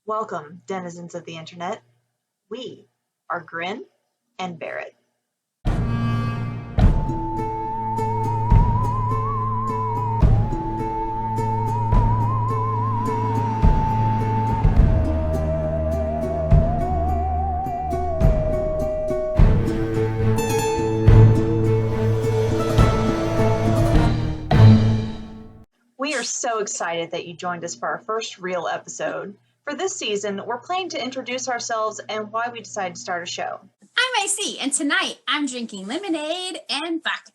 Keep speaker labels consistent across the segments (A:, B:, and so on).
A: Welcome, denizens of the internet. We are Grin and Barrett. We are so excited that you joined us for our first real episode. For this season, we're planning to introduce ourselves and why we decided to start a show.
B: I'm AC, and tonight I'm drinking lemonade and vodka.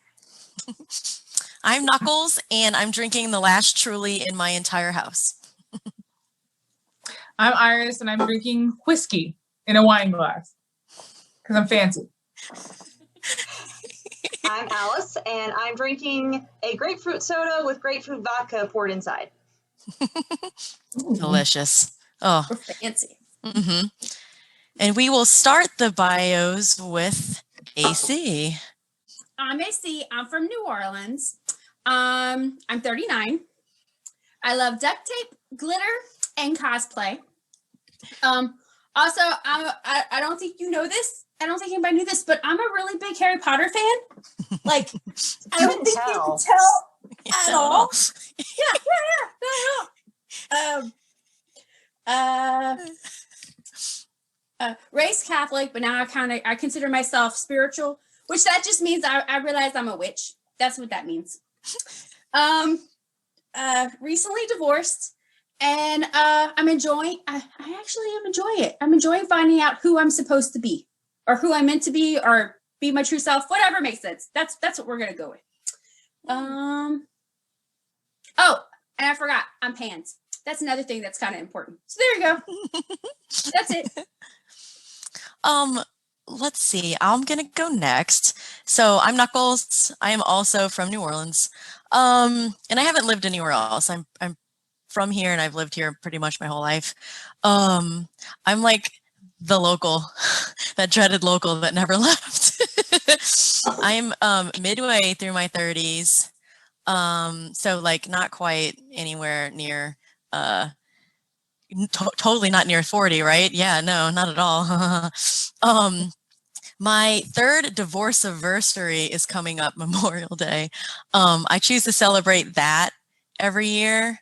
C: I'm Knuckles, and I'm drinking the last Truly in my entire house.
D: I'm Iris, and I'm drinking whiskey in a wine glass because I'm fancy.
A: I'm Alice, and I'm drinking a grapefruit soda with grapefruit vodka poured inside.
C: Delicious. Oh,
B: We're fancy.
C: mm-hmm. And we will start the bios with AC.
B: I'm AC. I'm from New Orleans. I'm 39. I love duct tape, glitter, and cosplay. Also, I don't think you know this. I don't think anybody knew this, but I'm a really big Harry Potter fan. Like, I don't think you can tell at all. Yeah. Raised Catholic, but now I consider myself spiritual, which that just means I realize I'm a witch. That's what that means. Recently divorced, and I'm enjoying. I actually am enjoying it. I'm enjoying finding out who I'm supposed to be, or who I'm meant to be, or be my true self. Whatever makes sense. That's what we're gonna go with. Oh, and I forgot. I'm pans. That's another thing that's kind of important. So there you go. That's it.
C: Let's see. I'm gonna go next. So I'm Knuckles. I am also from New Orleans. And I haven't lived anywhere else. I'm from here, and I've lived here pretty much my whole life. I'm like the local, that dreaded local that never left. I'm midway through my 30s. So like not quite anywhere near totally not near 40, right? Yeah, no, not at all. My third divorce anniversary is coming up, Memorial Day. I choose to celebrate that every year.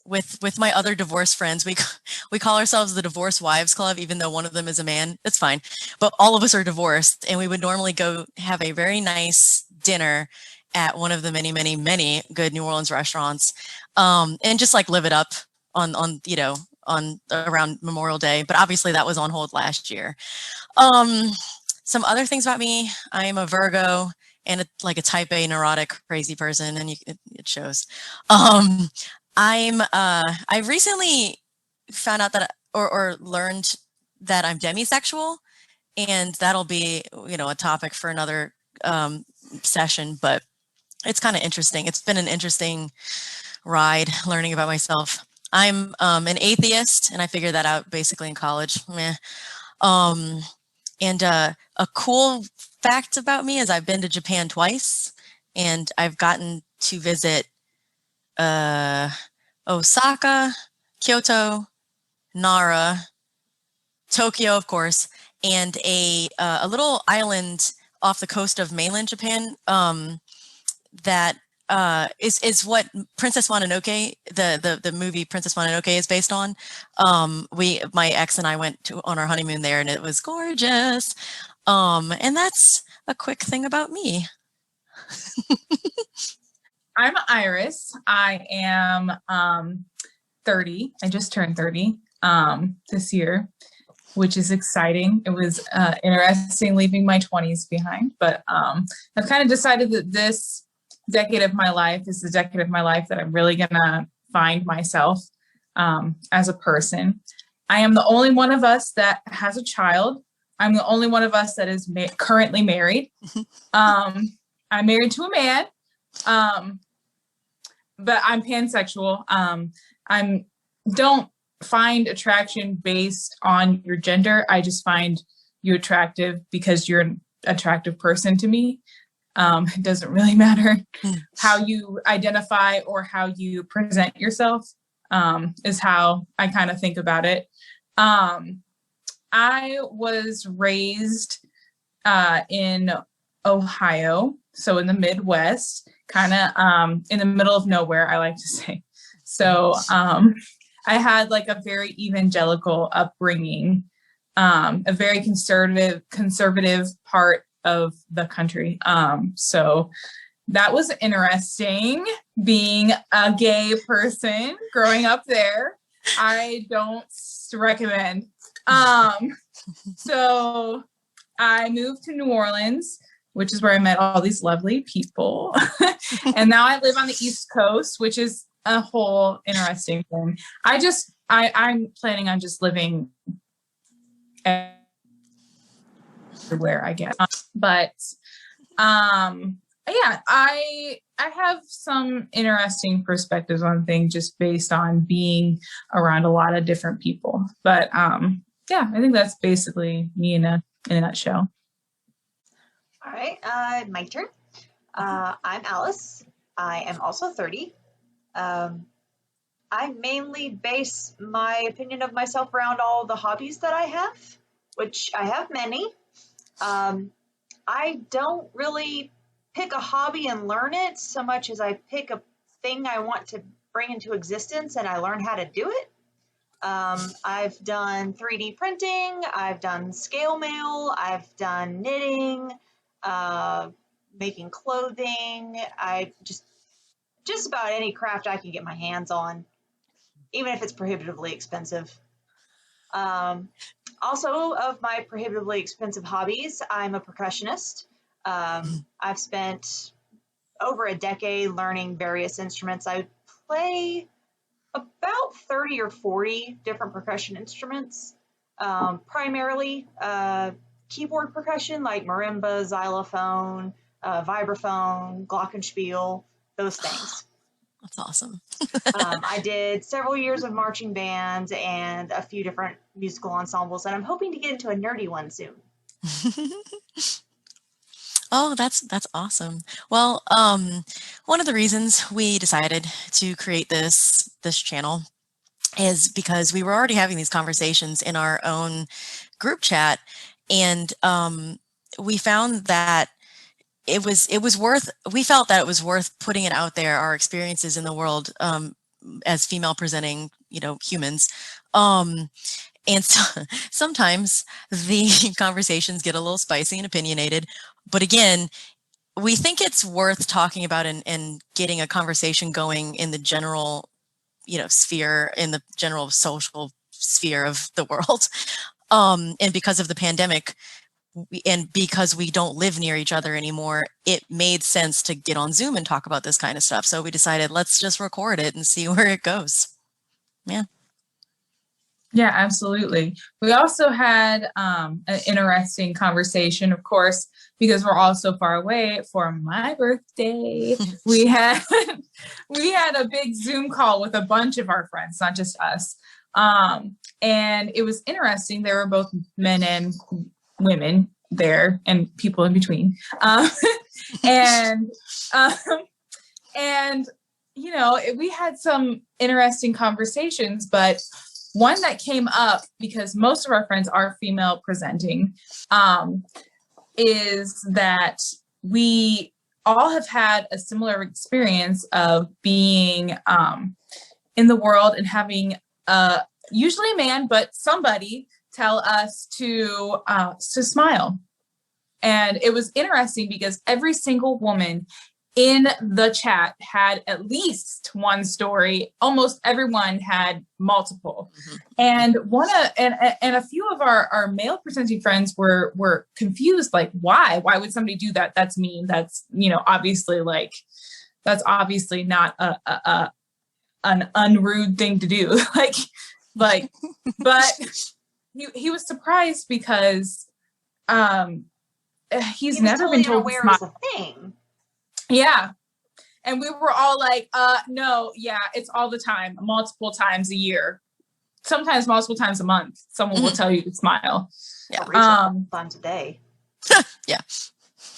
C: With my other divorced friends, we call ourselves the Divorce Wives Club, even though one of them is a man. It's fine, but all of us are divorced, and we would normally go have a very nice dinner at one of the many, many, many good New Orleans restaurants, and just like live it up on around Memorial Day. But obviously that was on hold last year. Some other things about me: I am a Virgo and like a type A neurotic crazy person, and it shows. I recently found out that or learned that I'm demisexual, and that'll be a topic for another session. But it's kind of interesting. It's been an interesting ride learning about myself. I'm an atheist, and I figured that out basically in college. Meh. And a cool fact about me is I've been to Japan twice, and I've gotten to visit Osaka, Kyoto, Nara, Tokyo, of course, and a little island off the coast of mainland Japan that is what Princess Mononoke, the movie Princess Mononoke is based on. My ex and I went on our honeymoon there, and it was gorgeous. And that's a quick thing about me.
D: I'm Iris. I am 30. I just turned 30 this year, which is exciting. It was interesting leaving my 20s behind, but I've kind of decided that this decade of my life is the decade of my life that I'm really gonna find myself as a person. I am the only one of us that has a child. I'm the only one of us that is currently married. I'm married to a man, but I'm pansexual. I don't find attraction based on your gender. I just find you attractive because you're an attractive person to me. It doesn't really matter how you identify or how you present yourself. is how I kind of think about it. I was raised in Ohio, so in the Midwest, kind of in the middle of nowhere, I like to say. So I had like a very evangelical upbringing, a very conservative part of the country. So that was interesting, being a gay person growing up there. I don't recommend. So I moved to New Orleans, which is where I met all these lovely people. And now I live on the East Coast, which is a whole interesting thing. I'm planning on just living everywhere, I guess. But yeah, I have some interesting perspectives on things just based on being around a lot of different people. But yeah, I think that's basically me in a nutshell.
A: All right, my turn. I'm Alice. I am also 30. I mainly base my opinion of myself around all the hobbies that I have, which I have many. I don't really pick a hobby and learn it so much as I pick a thing I want to bring into existence and I learn how to do it. I've done 3D printing, I've done scale mail, I've done knitting, making clothing. I just about any craft I can get my hands on, even if it's prohibitively expensive. Also, of my prohibitively expensive hobbies, I'm a percussionist. I've spent over a decade learning various instruments. I play about 30 or 40 different percussion instruments, primarily keyboard percussion like marimba, xylophone, vibraphone, glockenspiel, those things.
C: That's awesome.
A: I did several years of marching bands and a few different musical ensembles, and I'm hoping to get into a nerdy one soon.
C: Oh, that's awesome. Well, one of the reasons we decided to create this channel is because we were already having these conversations in our own group chat, and we found that we felt that it was worth putting it out there, our experiences in the world as female presenting, humans. And so, sometimes the conversations get a little spicy and opinionated, but again, we think it's worth talking about and getting a conversation going in the general, sphere, in the general social sphere of the world. And because of the pandemic, and because we don't live near each other anymore, it made sense to get on Zoom and talk about this kind of stuff. So we decided, let's just record it and see where it goes. Yeah.
D: Yeah, absolutely. We also had an interesting conversation, of course, because we're all so far away. For my birthday, we had a big Zoom call with a bunch of our friends, not just us. And it was interesting. There were both men and women there and people in between. And we had some interesting conversations, but one that came up, because most of our friends are female presenting, is that we all have had a similar experience of being in the world and having usually a man, but somebody tell us to smile. And it was interesting because every single woman in the chat had at least one story. Almost everyone had multiple. Mm-hmm. And a few of our male presenting friends were confused, like, why would somebody do that? That's mean. That's, obviously, like, that's obviously not an unrude thing to do. like, but he was surprised because he's never
A: totally
D: been told
A: aware
D: to smile.
A: It's a thing.
D: Yeah. And we were all like, no, yeah, it's all the time, multiple times a year, sometimes multiple times a month. Someone will tell you to smile.
A: Yeah, times a day.
C: Yeah.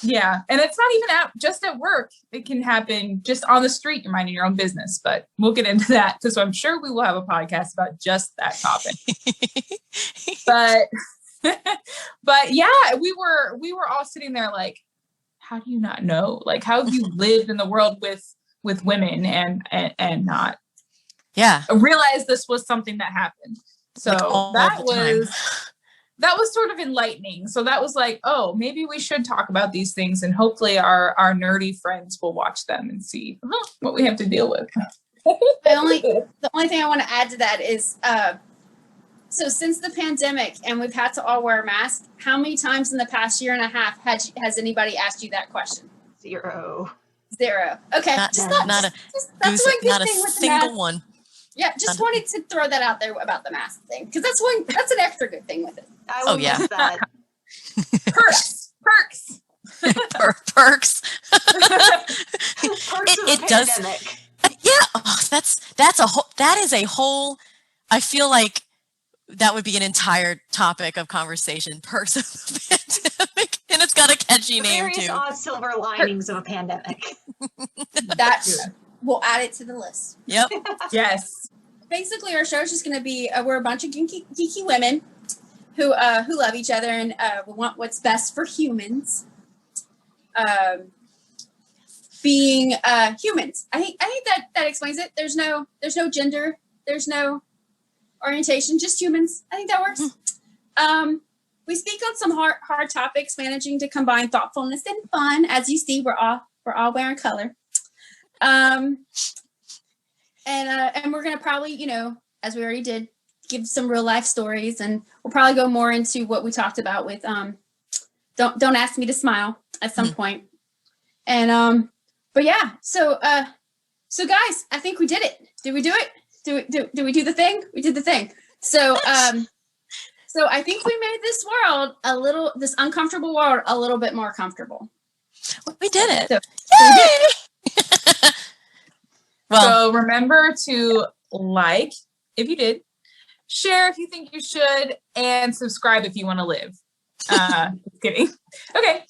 D: Yeah. And it's not even just at work. It can happen just on the street. You're minding your own business, but we'll get into that because I'm sure we will have a podcast about just that topic. but yeah, we were all sitting there like, how do you not know? Like, how have you lived in the world with women and not realize this was something that happened? So like that was sort of enlightening. So that was like, oh, maybe we should talk about these things, and hopefully our nerdy friends will watch them and see what we have to deal with.
B: The only thing I want to add to that is, so since the pandemic and we've had to all wear masks, how many times in the past year and a half has anybody asked you that question?
A: Zero.
B: Okay,
C: not
B: that's one good
C: not a
B: thing with the
C: single
B: mask.
C: one.
B: Yeah, just wanted to throw that out there about the mask thing, because that's an extra good thing with it.
A: I will miss that.
D: Perks.
A: Perks
C: it does.
A: Pandemic.
C: Yeah, that is a whole. I feel like that would be an entire topic of conversation. Perks of the pandemic, and it's got a catchy name
A: Various
C: too.
A: odd silver linings of a pandemic.
B: We'll add it to the list.
C: Yep.
D: Yes.
B: Basically, our show is just going to be we're a bunch of geeky women who love each other and we want what's best for humans. Being humans, I think that explains it. There's no gender, there's no orientation, just humans. I think that works. We speak on some hard topics, managing to combine thoughtfulness and fun. As you see, we're all wearing color. And we're gonna probably, as we already did, give some real life stories, and we'll probably go more into what we talked about with don't ask me to smile at some point. And but yeah, so guys, I think we did it. Did we do it? Do we do the thing? We did the thing. So so I think we made this uncomfortable world a little bit more comfortable.
C: We did it.
B: So
C: Yay!
B: we did it.
D: So remember to like if you did, share if you think you should, and subscribe if you want to live. Just kidding. Okay.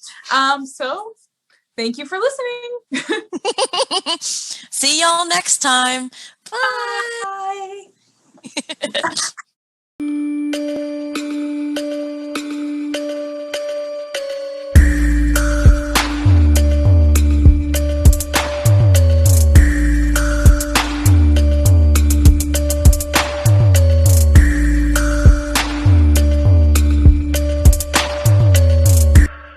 D: So thank you for listening.
C: See y'all next time. Bye.
A: Bye.